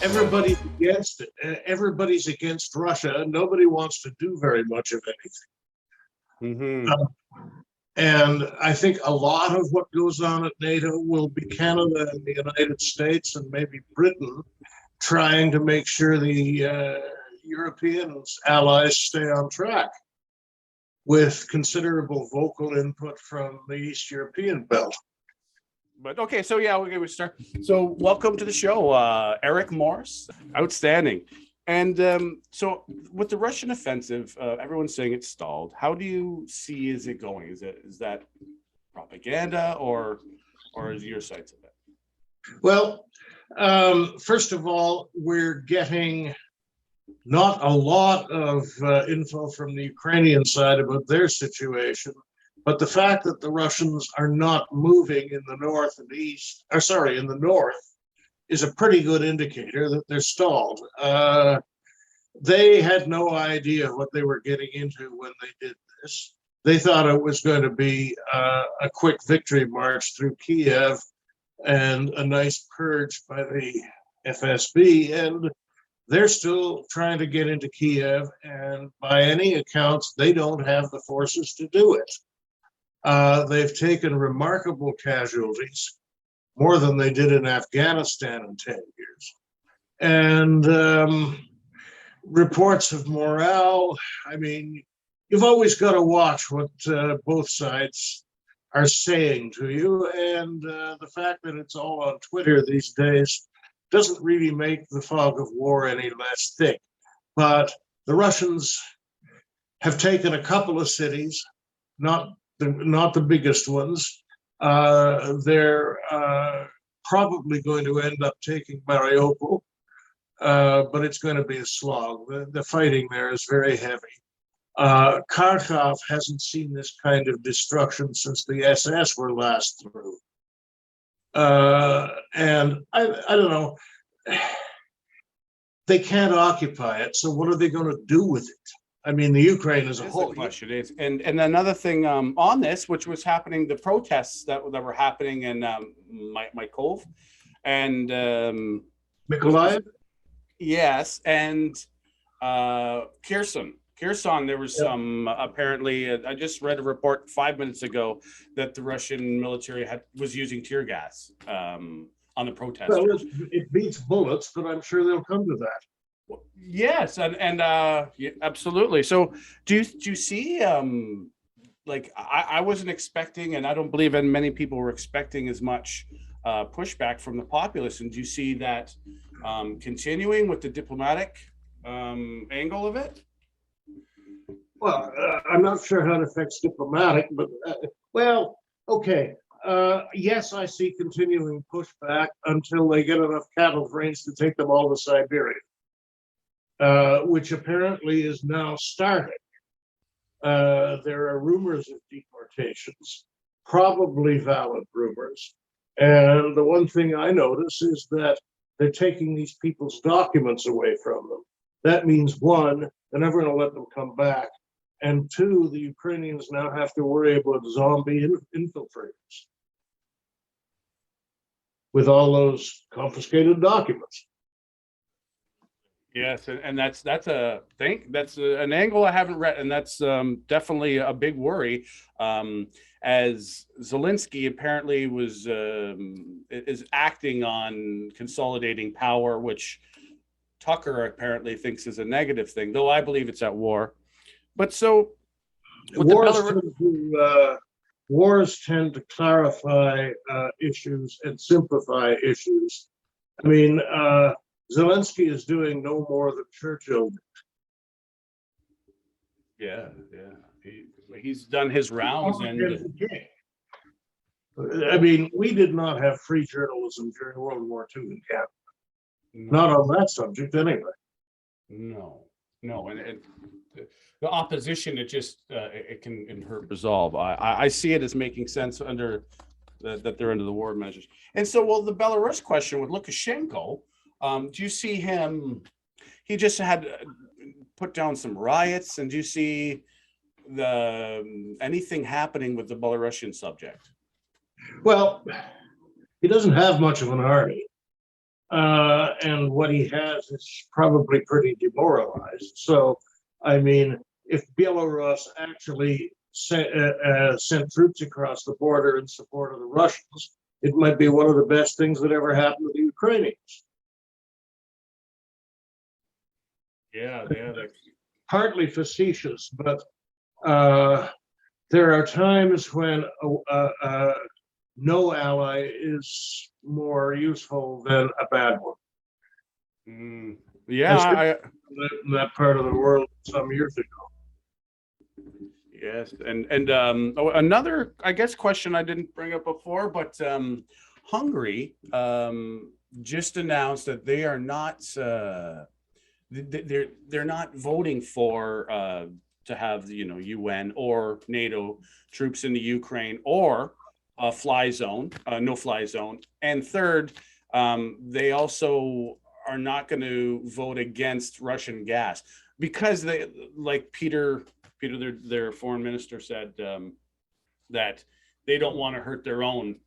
everybody's against it. Everybody's against Russia. Nobody wants to do very much of anything. And I think a lot of what goes on at NATO will be Canada and the United States and maybe Britain trying to make sure the European allies stay on track with considerable vocal input from the East European belt. But okay, so yeah, we start. So welcome to the show, Eric Morse. Outstanding. And so with the Russian offensive, everyone's saying it's stalled. How do you see is it going? Is that propaganda or is your sides of it? Well, first of all, we're getting not a lot of info from the Ukrainian side about their situation, but the fact that the Russians are not moving in the north and east, in the north, is a pretty good indicator that they're stalled. They had no idea what they were getting into when they did this. They thought it was going to be a quick victory march through Kiev and a nice purge by the FSB, and they're still trying to get into Kiev, and by any accounts, they don't have the forces to do it. They've taken remarkable casualties, more than they did in Afghanistan in 10 years. And reports of morale, I mean, you've always got to watch what both sides are saying to you. And the fact that it's all on Twitter these days doesn't really make the fog of war any less thick. But the Russians have taken a couple of cities, not the biggest ones. They're probably going to end up taking Mariupol, but it's going to be a slog. The fighting there is very heavy. Kharkov hasn't seen this kind of destruction since the SS were last through. And I don't know, they can't occupy it, so what are they going to do with it? I mean, the Ukraine as a whole. The question is, and another thing on this, which was happening, the protests that were happening in Mykolaiv and Mykolaiv? Yes, and Kherson, there was some apparently. I just read a report 5 minutes ago that the Russian military was using tear gas on the protesters. Well, it beats bullets, but I'm sure they'll come to that. Yes, and yeah, absolutely. So do you see like I wasn't expecting, and I don't believe many people were expecting as much pushback from the populace. And do you see that continuing with the diplomatic angle of it? Well, I'm not sure how it affects diplomatic, but well, okay. Yes, I see continuing pushback until they get enough cattle trains to take them all to Siberia. Which apparently is now starting. There are rumors of deportations, probably valid rumors. And the one thing I notice is that they're taking these people's documents away from them. That means, one, they're never going to let them come back. And two, the Ukrainians now have to worry about zombie infiltrators with all those confiscated documents. Yes, and that's a thing. That's an angle I haven't read, and that's definitely a big worry. As Zelensky apparently is acting on consolidating power, which Tucker apparently thinks is a negative thing, though I believe it's at war. But so wars tend to clarify issues and simplify issues. I mean, Zelensky is doing no more than Churchill did. Yeah. He's done his rounds. I mean, we did not have free journalism during World War II in Canada. No. Not on that subject, anyway. No, and the opposition, it can hurt resolve. I see it as making sense under that they're under the war measures. And so, well, the Belarus question with Lukashenko. Do you see him? He just had put down some riots, and do you see anything happening with the Belarusian subject? Well, he doesn't have much of an army. and what he has is probably pretty demoralized. So, I mean, if Belarus actually sent troops across the border in support of the Russians, it might be one of the best things that ever happened to the Ukrainians. Yeah, Partly facetious, but there are times when no ally is more useful than a bad one. Yeah, In that part of the world some years ago. yes, and another, I guess, question I didn't bring up before, but Hungary just announced that they are not they're not voting for to have UN or NATO troops in the Ukraine, or a fly zone, no fly zone, and third, they also are not going to vote against Russian gas because they, like Peter, their foreign minister said, that they don't want to hurt their own,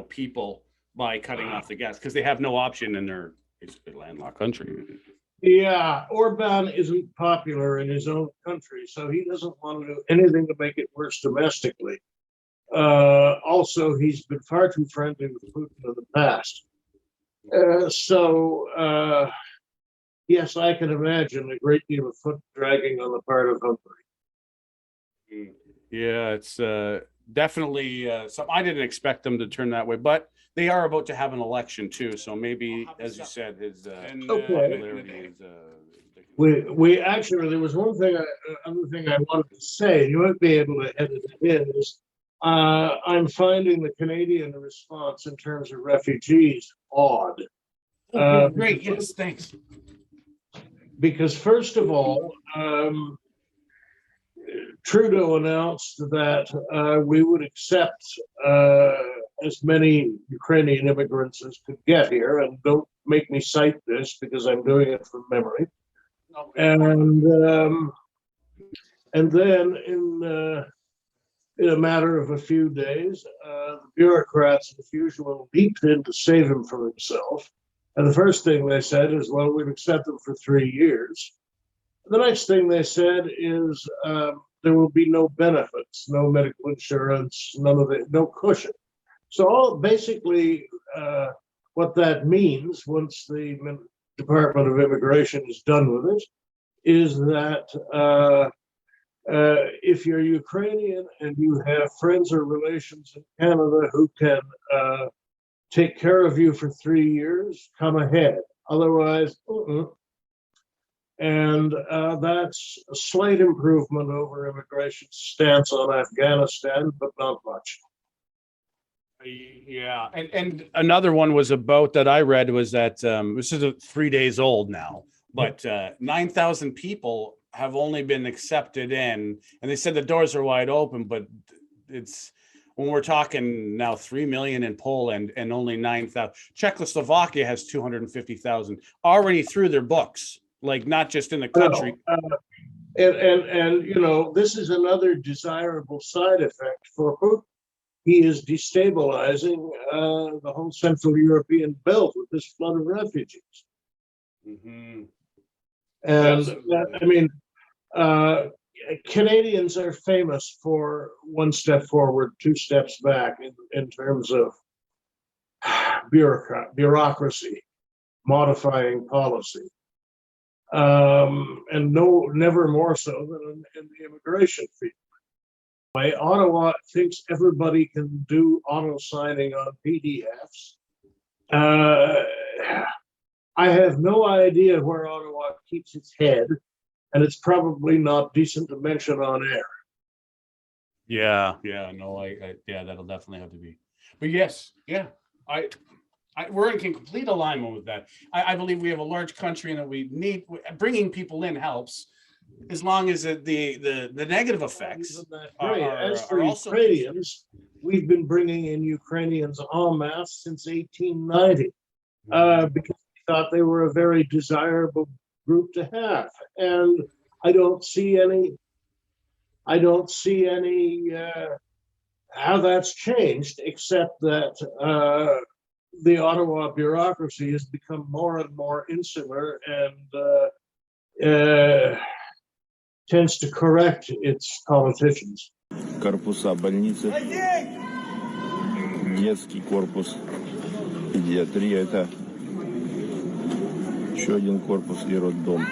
people by cutting off the gas because they have no option in their basically landlocked country. Yeah, Orban isn't popular in his own country, so he doesn't want to do anything to make it worse domestically. Also, he's been far too friendly with Putin in the past. Yes, I can imagine a great deal of foot dragging on the part of Hungary. Yeah, it's definitely something I didn't expect them to turn that way, but they are about to have an election too, so maybe, as you said, his popularity is. We actually, there was other thing I wanted to say. You might be able to edit it in. Is I'm finding the Canadian response in terms of refugees odd. Great, yes, thanks. Because first of all, Trudeau announced that we would accept as many Ukrainian immigrants as could get here, and don't make me cite this because I'm doing it from memory. And then in a matter of a few days, the bureaucrats, as usual, leaped in to save him from himself. And the first thing they said is, well, we'd accept them for 3 years. The next thing they said is there will be no benefits, no medical insurance, no cushion. So basically, what that means, once the Department of Immigration is done with it, is that if you're Ukrainian and you have friends or relations in Canada who can take care of you for 3 years, come ahead. Otherwise, and that's a slight improvement over immigration's stance on Afghanistan, but not much. Yeah, and another one was a boat that I read was that this is 3 days old now, but 9,000 people have only been accepted in, and they said the doors are wide open, but it's when we're talking now 3 million in Poland and only 9,000. Czechoslovakia has 250,000 already through their books, like not just in the country. And this is another desirable side effect for Putin. He is destabilizing the whole Central European belt with this flood of refugees. Mm-hmm. And Canadians are famous for 1 step forward, 2 steps back in terms of bureaucracy, modifying policy, and never more so than in the immigration field. Ottawa thinks everybody can do auto signing on PDFs. I have no idea where Ottawa keeps its head, and it's probably not decent to mention on air. Yeah, no, that'll definitely have to be. But yes, yeah, we're in complete alignment with that. I believe we have a large country and that we need bringing people in helps, as long as the negative effects As for Ukrainians, we've been bringing in Ukrainians en masse since 1890 because we thought they were a very desirable group to have, and I don't see any how that's changed, except that the Ottawa bureaucracy has become more and more insular and tends to correct its politicians. Корпуса больницы, детский корпус, педиатрия, это еще один корпус и роддом.